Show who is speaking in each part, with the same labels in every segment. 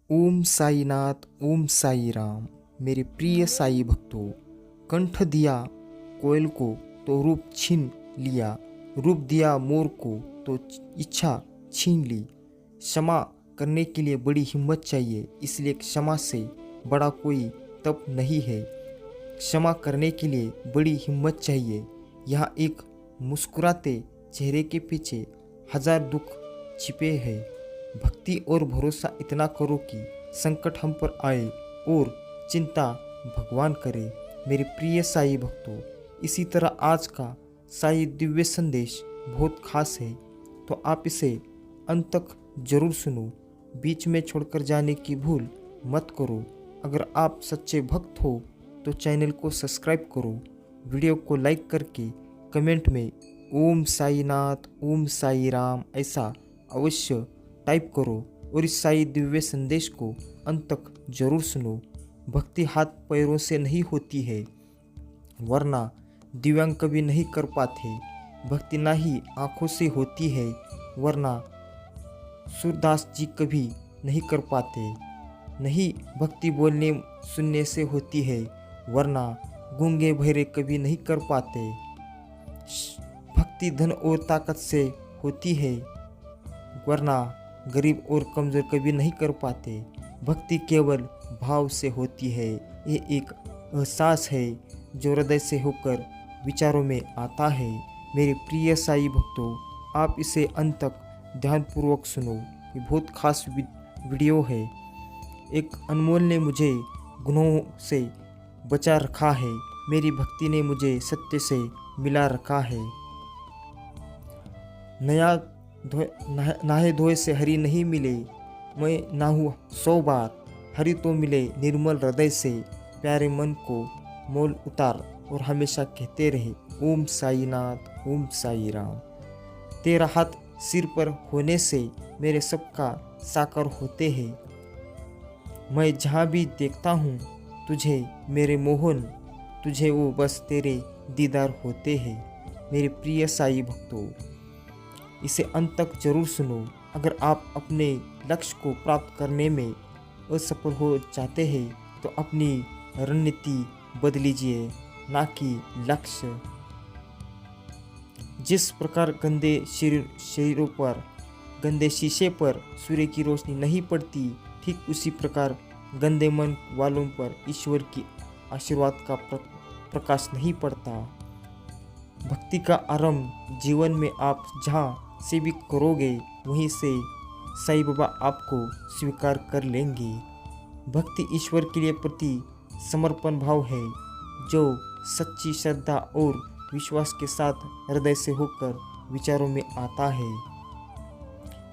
Speaker 1: ओम साईनाथ, ओम साई राम। मेरे प्रिय साई भक्तों, कंठ दिया कोयल को तो रूप छीन लिया, रूप दिया मोर को तो इच्छा छीन ली। क्षमा करने के लिए बड़ी हिम्मत चाहिए, इसलिए क्षमा से बड़ा कोई तप नहीं है। क्षमा करने के लिए बड़ी हिम्मत चाहिए। यहाँ एक मुस्कुराते चेहरे के पीछे हजार दुख छिपे हैं। भक्ति और भरोसा इतना करो कि संकट हम पर आए और चिंता भगवान करे। मेरे प्रिय साई भक्तों, इसी तरह आज का साई दिव्य संदेश बहुत खास है, तो आप इसे अंत तक जरूर सुनो। बीच में छोड़कर जाने की भूल मत करो। अगर आप सच्चे भक्त हो तो चैनल को सब्सक्राइब करो, वीडियो को लाइक करके कमेंट में ओम साईनाथ, ओम साई राम ऐसा अवश्य टाइप करो और इस साई दिव्य संदेश को अंत तक जरूर सुनो। भक्ति हाथ पैरों से नहीं होती है, वरना दिव्यांग कभी नहीं कर पाते। भक्ति ना ही आँखों से होती है, वरना सूरदास जी कभी नहीं कर पाते। नहीं भक्ति बोलने सुनने से होती है, वरना गूंगे बहरे कभी नहीं कर पाते। भक्ति धन और ताकत से होती है, वरना गरीब और कमजोर कभी नहीं कर पाते। भक्ति केवल भाव से होती है। ये एक एहसास है जो हृदय से होकर विचारों में आता है। मेरे प्रिय साई भक्तों, आप इसे अंत तक ध्यानपूर्वक सुनो। ये बहुत खास वीडियो है। एक अनमोल ने मुझे गुनाहों से बचा रखा है, मेरी भक्ति ने मुझे सत्य से मिला रखा है। नहाए धोए से हरि नहीं मिले, मैं नहाऊं 100 बार, हरि तो मिले निर्मल हृदय से। प्यारे मन को मोल उतार और हमेशा कहते रहे ओम साईनाथ, ओम साई राम। तेरा हाथ सिर पर होने से मेरे सबका साकार होते हैं। मैं जहाँ भी देखता हूँ तुझे मेरे मोहन, तुझे वो बस तेरे दीदार होते हैं। मेरे प्रिय साई भक्तों, इसे अंत तक जरूर सुनो। अगर आप अपने लक्ष्य को प्राप्त करने में असफल हो जाते हैं तो अपनी रणनीति बदलीजिए, ना कि लक्ष्य। जिस प्रकार गंदे शरीरों पर, गंदे शीशे पर सूर्य की रोशनी नहीं पड़ती, ठीक उसी प्रकार गंदे मन वालों पर ईश्वर की आशीर्वाद का प्रकाश नहीं पड़ता। भक्ति का आरंभ जीवन में आप जहाँ से भी करोगे, वहीं से साईं बाबा आपको स्वीकार कर लेंगे। भक्ति ईश्वर के लिए प्रति समर्पण भाव है, जो सच्ची श्रद्धा और विश्वास के साथ हृदय से होकर विचारों में आता है।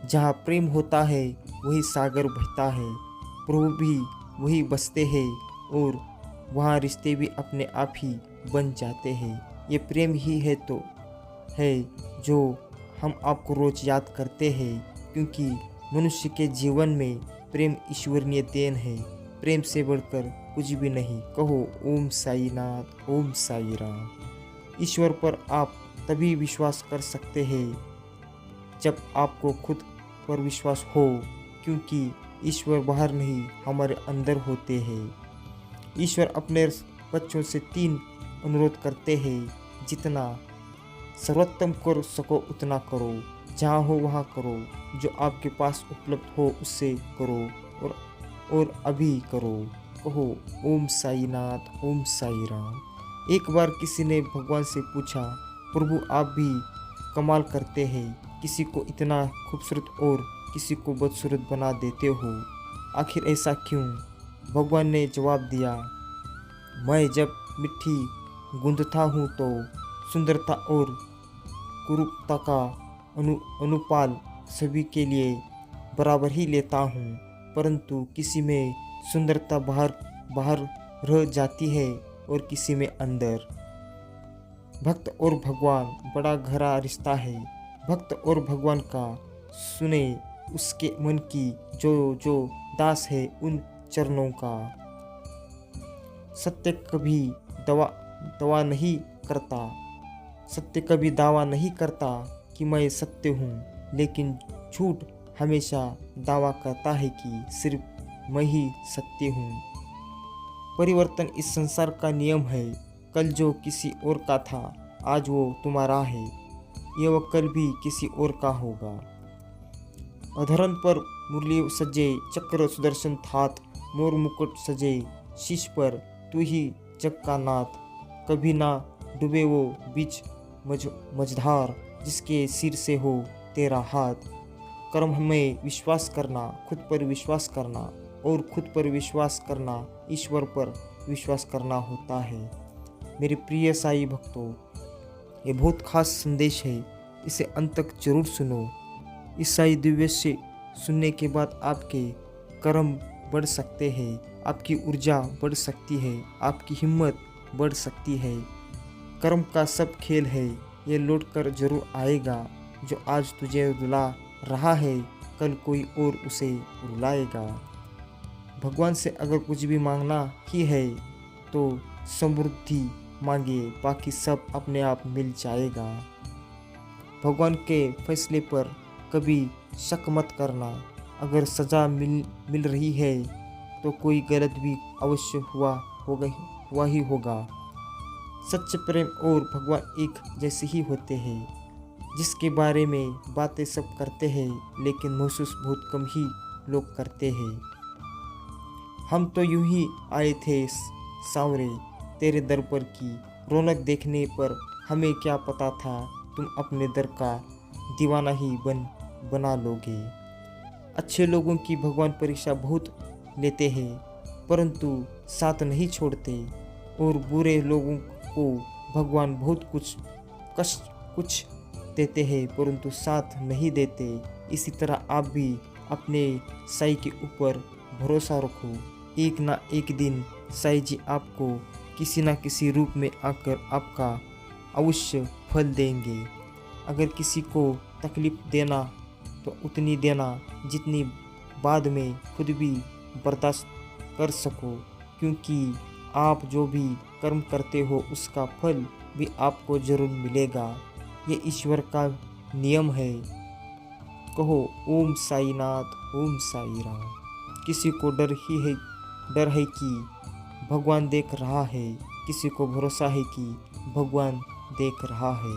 Speaker 1: जहाँ प्रेम होता है वही सागर बहता है, प्रभु भी वही बसते हैं और वहाँ रिश्ते भी अपने आप ही बन जाते हैं। ये प्रेम ही है तो है जो हम आपको रोज याद करते हैं, क्योंकि मनुष्य के जीवन में प्रेम ईश्वरीय देन है। प्रेम से बढ़कर कुछ भी नहीं। कहो ओम साईनाथ, ओम साई राम। ईश्वर पर आप तभी विश्वास कर सकते हैं जब आपको खुद पर विश्वास हो, क्योंकि ईश्वर बाहर नहीं हमारे अंदर होते हैं। ईश्वर अपने बच्चों से 3 अनुरोध करते हैं, जितना सर्वोत्तम कर सको उतना करो, जहाँ हो वहाँ करो, जो आपके पास उपलब्ध हो उससे करो और अभी करो। कहो ओम साईनाथ, ओम साई राम। एक बार किसी ने भगवान से पूछा, प्रभु आप भी कमाल करते हैं, किसी को इतना खूबसूरत और किसी को बदसूरत बना देते हो, आखिर ऐसा क्यों? भगवान ने जवाब दिया, मैं जब मिट्टी गूंथता हूँ तो सुंदरता और कुरूपता का अनुपाल सभी के लिए बराबर ही लेता हूँ, परंतु किसी में सुंदरता बाहर रह जाती है और किसी में अंदर। भक्त और भगवान बड़ा गहरा रिश्ता है। भक्त और भगवान का सुने उसके मन की, जो दास है उन चरणों का। सत्य कभी दावा नहीं करता, सत्य कभी दावा नहीं करता कि मैं सत्य हूँ, लेकिन झूठ हमेशा दावा करता है कि सिर्फ मैं ही सत्य हूँ। परिवर्तन इस संसार का नियम है। कल जो किसी और का था, आज वो तुम्हारा है, यह कल भी किसी और का होगा। अधरन पर मुरली सजे, चक्र सुदर्शन थात, मोर मुकुट सजे, शीश पर तू ही जग का नाथ। कभी ना डूबे वो बीच मझधार, जिसके सिर से हो तेरा हाथ। कर्म में विश्वास करना, खुद पर विश्वास करना, और खुद पर विश्वास करना ईश्वर पर विश्वास करना होता है। मेरे प्रिय साईं भक्तों, ये बहुत खास संदेश है, इसे अंत तक जरूर सुनो। इस साईं दिव्य से सुनने के बाद आपके कर्म बढ़ सकते हैं, आपकी ऊर्जा बढ़ सकती है, आपकी हिम्मत बढ़ सकती है। कर्म का सब खेल है, ये लौट कर जरूर आएगा। जो आज तुझे रुला रहा है, कल कोई और उसे रुलाएगा। भगवान से अगर कुछ भी मांगना ही है तो समृद्धि मांगे, बाकी सब अपने आप मिल जाएगा। भगवान के फैसले पर कभी शक मत करना। अगर सज़ा मिल रही है तो कोई गलत भी अवश्य हुआ ही होगा। सच्चे प्रेम और भगवान एक जैसे ही होते हैं, जिसके बारे में बातें सब करते हैं लेकिन महसूस बहुत कम ही लोग करते हैं। हम तो यूं ही आए थे सांवरे तेरे दर पर की रौनक देखने पर, हमें क्या पता था तुम अपने दर का दीवाना ही बना लोगे। अच्छे लोगों की भगवान परीक्षा बहुत लेते हैं परंतु साथ नहीं छोड़ते, और बुरे लोगों को भगवान बहुत कुछ देते हैं परंतु साथ नहीं देते। इसी तरह आप भी अपने साईं के ऊपर भरोसा रखो। एक ना एक दिन साईं जी आपको किसी न किसी रूप में आकर आपका अवश्य फल देंगे। अगर किसी को तकलीफ देना तो उतनी देना जितनी बाद में खुद भी बर्दाश्त कर सको, क्योंकि आप जो भी कर्म करते हो उसका फल भी आपको जरूर मिलेगा। ये ईश्वर का नियम है। कहो ओम साईनाथ, ओम साई राम। किसी को डर है कि भगवान देख रहा है, किसी को भरोसा है कि भगवान देख रहा है।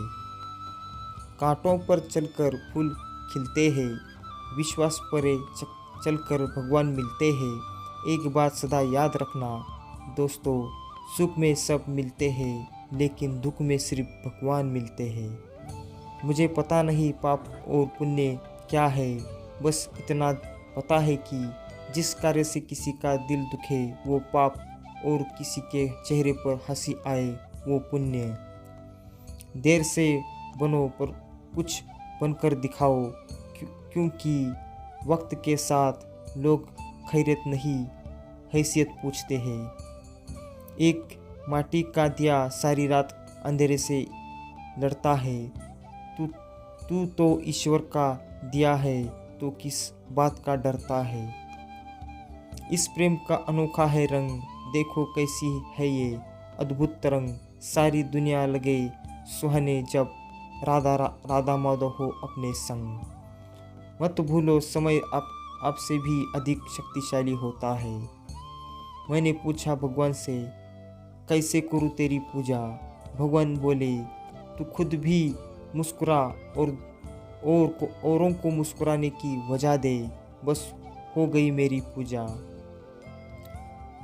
Speaker 1: कांटों पर चलकर फूल खिलते हैं, विश्वास पर चलकर भगवान मिलते हैं। एक बात सदा याद रखना दोस्तों, सुख में सब मिलते हैं लेकिन दुख में सिर्फ भगवान मिलते हैं। मुझे पता नहीं पाप और पुण्य क्या है, बस इतना पता है कि जिस कार्य से किसी का दिल दुखे वो पाप, और किसी के चेहरे पर हंसी आए वो पुण्य। देर से बनो पर कुछ बनकर दिखाओ, क्योंकि वक्त के साथ लोग खैरियत नहीं हैसियत पूछते हैं। एक माटी का दिया सारी रात अंधेरे से लड़ता है, तू तो ईश्वर का दिया है तो किस बात का डरता है। इस प्रेम का अनोखा है रंग, देखो कैसी है ये अद्भुत तरंग। सारी दुनिया लगे सुहाने जब राधा माधव हो अपने संग। मत भूलो समय आपसे भी अधिक शक्तिशाली होता है। मैंने पूछा भगवान से कैसे करूँ तेरी पूजा। भगवान बोले तू खुद भी मुस्कुरा और औरों को मुस्कुराने की वजह दे, बस हो गई मेरी पूजा।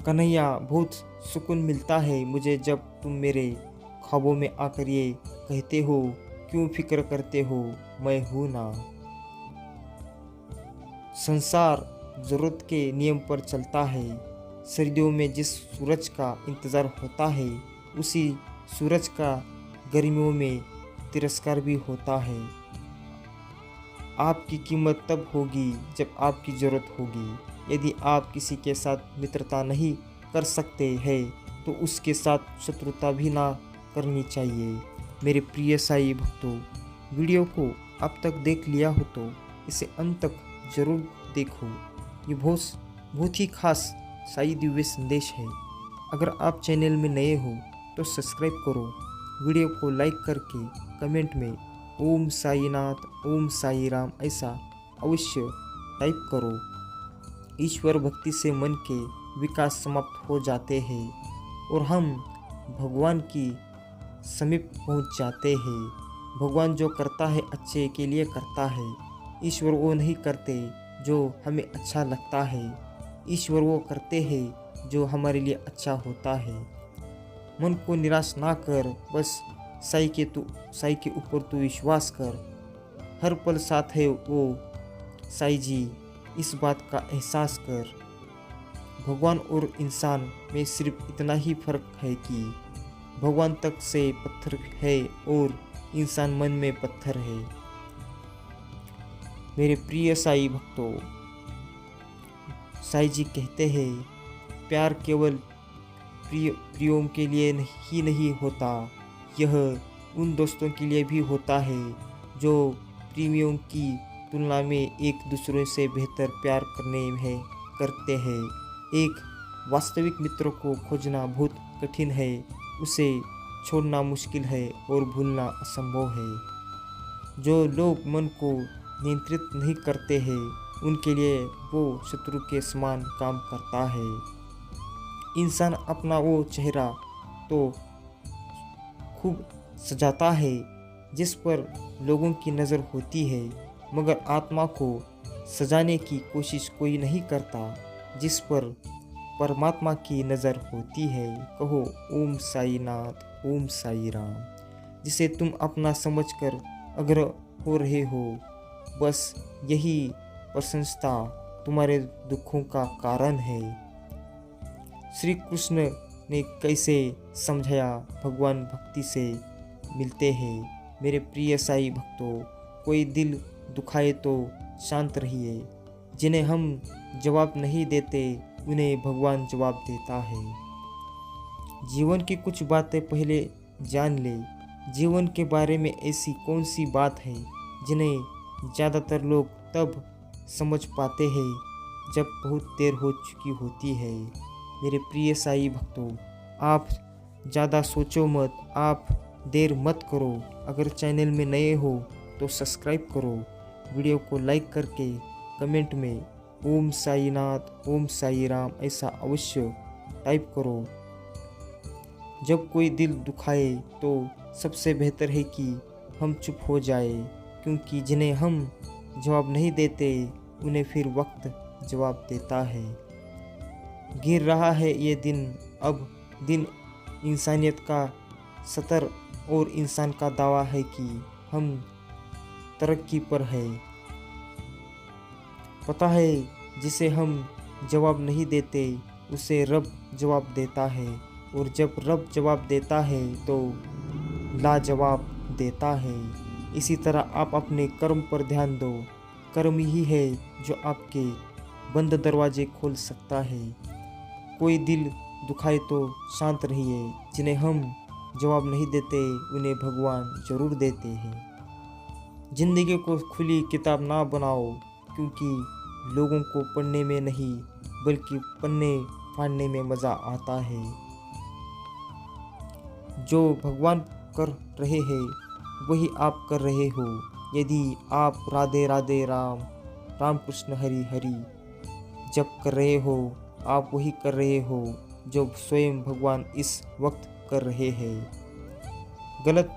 Speaker 1: कन्हैया बहुत सुकून मिलता है मुझे जब तुम मेरे ख्वाबों में आकर ये कहते हो, क्यों फिक्र करते हो मैं हूं ना। संसार जरूरत के नियम पर चलता है। सर्दियों में जिस सूरज का इंतज़ार होता है उसी सूरज का गर्मियों में तिरस्कार भी होता है। आपकी कीमत तब होगी जब आपकी ज़रूरत होगी। यदि आप किसी के साथ मित्रता नहीं कर सकते हैं तो उसके साथ शत्रुता भी ना करनी चाहिए। मेरे प्रिय साईं भक्तों, वीडियो को अब तक देख लिया हो तो इसे अंत तक जरूर देखो। ये बहुत ही खास साईं दिव्य संदेश है। अगर आप चैनल में नए हो तो सब्सक्राइब करो, वीडियो को लाइक करके कमेंट में ओम साईनाथ, ओम साई राम ऐसा अवश्य टाइप करो। ईश्वर भक्ति से मन के विकास समाप्त हो जाते हैं और हम भगवान की समीप पहुंच जाते हैं। भगवान जो करता है अच्छे के लिए करता है। ईश्वर वो नहीं करते जो हमें अच्छा लगता है। ईश्वर वो करते हैं जो हमारे लिए अच्छा होता है। मन को निराश ना कर, बस साई के ऊपर तू विश्वास कर। हर पल साथ है वो साई जी, इस बात का एहसास कर। भगवान और इंसान में सिर्फ इतना ही फर्क है कि भगवान तक से पत्थर है और इंसान मन में पत्थर है। मेरे प्रिय साई भक्तों, साई जी कहते हैं प्यार केवल प्रियों के लिए ही नहीं होता, यह उन दोस्तों के लिए भी होता है जो प्रेमियों की तुलना में एक दूसरे से बेहतर प्यार करते हैं। एक वास्तविक मित्र को खोजना बहुत कठिन है, उसे छोड़ना मुश्किल है और भूलना असंभव है। जो लोग मन को नियंत्रित नहीं करते हैं, उनके लिए वो शत्रु के समान काम करता है। इंसान अपना वो चेहरा तो खूब सजाता है जिस पर लोगों की नज़र होती है, मगर आत्मा को सजाने की कोशिश कोई नहीं करता जिस पर परमात्मा की नज़र होती है। कहो ओम साई नाथ, ओम साई राम। जिसे तुम अपना समझकर अग्रह हो रहे हो, बस यही प्रशंसा तुम्हारे दुखों का कारण है। श्री कृष्ण ने कैसे समझाया भगवान भक्ति से मिलते हैं। मेरे प्रिय साई भक्तों, कोई दिल दुखाए तो शांत रहिए। जिन्हें हम जवाब नहीं देते उन्हें भगवान जवाब देता है। जीवन की कुछ बातें पहले जान ले। जीवन के बारे में ऐसी कौन सी बात है जिन्हें ज़्यादातर लोग तब समझ पाते हैं जब बहुत देर हो चुकी होती है। मेरे प्रिय साई भक्तों, आप ज़्यादा सोचो मत, आप देर मत करो। अगर चैनल में नए हो तो सब्सक्राइब करो। वीडियो को लाइक करके कमेंट में ओम साई नाथ, ओम साई राम ऐसा अवश्य टाइप करो। जब कोई दिल दुखाए तो सबसे बेहतर है कि हम चुप हो जाए, क्योंकि जिन्हें हम जवाब नहीं देते उन्हें फिर वक्त जवाब देता है। गिर रहा है ये दिन, अब दिन इंसानियत का सतर और इंसान का दावा है कि हम तरक्की पर है। पता है जिसे हम जवाब नहीं देते उसे रब जवाब देता है, और जब रब जवाब देता है तो लाजवाब देता है। इसी तरह आप अपने कर्म पर ध्यान दो। कर्म ही है जो आपके बंद दरवाजे खोल सकता है। कोई दिल दुखाए तो शांत रहिए। जिन्हें हम जवाब नहीं देते उन्हें भगवान जरूर देते हैं। जिंदगी को खुली किताब ना बनाओ, क्योंकि लोगों को पढ़ने में नहीं बल्कि पन्ने फाड़ने में मज़ा आता है। जो भगवान कर रहे हैं वही आप कर रहे हो। यदि आप राधे राधे राम, राम कृष्ण हरि हरि जप कर रहे हो, आप वही कर रहे हो जो स्वयं भगवान इस वक्त कर रहे हैं। गलत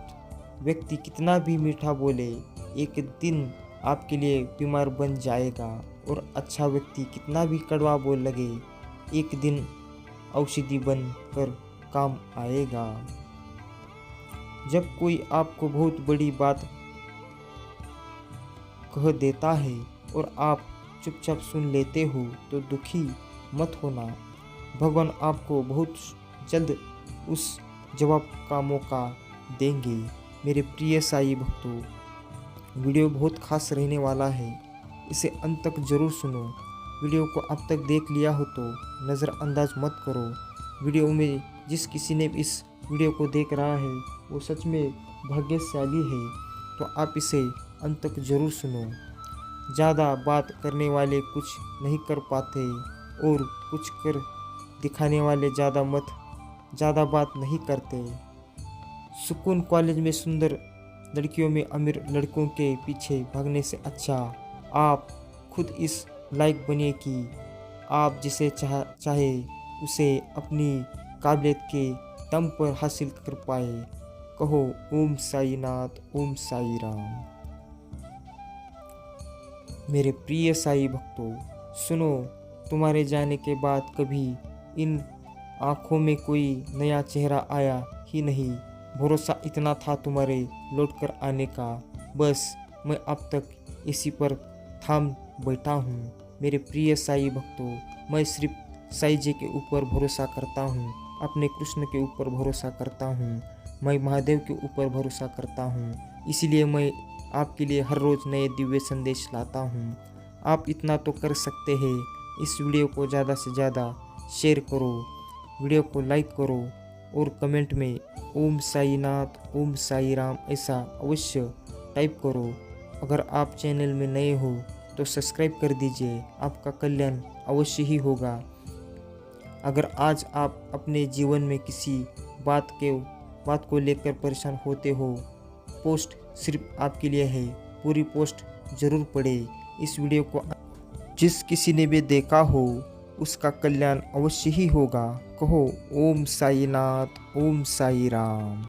Speaker 1: व्यक्ति कितना भी मीठा बोले, एक दिन आपके लिए बीमार बन जाएगा, और अच्छा व्यक्ति कितना भी कड़वा बोल लगे, एक दिन औषधि बन कर काम आएगा। जब कोई आपको बहुत बड़ी बात कह देता है और आप चुपचाप सुन लेते हो तो दुखी मत होना। भगवान आपको बहुत जल्द उस जवाब का मौका देंगे। मेरे प्रिय साई भक्तों, वीडियो बहुत खास रहने वाला है, इसे अंत तक जरूर सुनो। वीडियो को अब तक देख लिया हो तो नज़रअंदाज मत करो। वीडियो में जिस किसी ने इस वीडियो को देख रहा है वो सच में भाग्यशाली है, तो आप इसे अंत तक जरूर सुनो। ज़्यादा बात करने वाले कुछ नहीं कर पाते, और कुछ कर दिखाने वाले ज़्यादा बात नहीं करते। सुकून कॉलेज में सुंदर लड़कियों में अमीर लड़कों के पीछे भागने से अच्छा आप खुद इस लायक बनिए कि आप जिसे चाहे उसे अपनी काबिलियत के दम पर हासिल कर पाए। कहो ओम साई नाथ, ओम साई राम। मेरे प्रिय साई भक्तों, सुनो, तुम्हारे जाने के बाद कभी इन आँखों में कोई नया चेहरा आया ही नहीं। भरोसा इतना था तुम्हारे लौटकर आने का, बस मैं अब तक इसी पर थाम बैठा हूँ। मेरे प्रिय साई भक्तों, मैं सिर्फ साई जी के ऊपर भरोसा करता हूँ, अपने कृष्ण के ऊपर भरोसा करता हूँ, मैं महादेव के ऊपर भरोसा करता हूँ। इसलिए मैं आपके लिए हर रोज़ नए दिव्य संदेश लाता हूँ। आप इतना तो कर सकते हैं, इस वीडियो को ज़्यादा से ज़्यादा शेयर करो, वीडियो को लाइक करो और कमेंट में ओम साई नाथ, ओम साई राम ऐसा अवश्य टाइप करो। अगर आप चैनल में नए हो तो सब्सक्राइब कर दीजिए, आपका कल्याण अवश्य ही होगा। अगर आज आप अपने जीवन में किसी बात को लेकर परेशान होते हो, पोस्ट सिर्फ आपके लिए है, पूरी पोस्ट ज़रूर पढ़े। इस वीडियो को जिस किसी ने भी देखा हो उसका कल्याण अवश्य ही होगा। कहो ओम साई नाथ, ओम साई राम।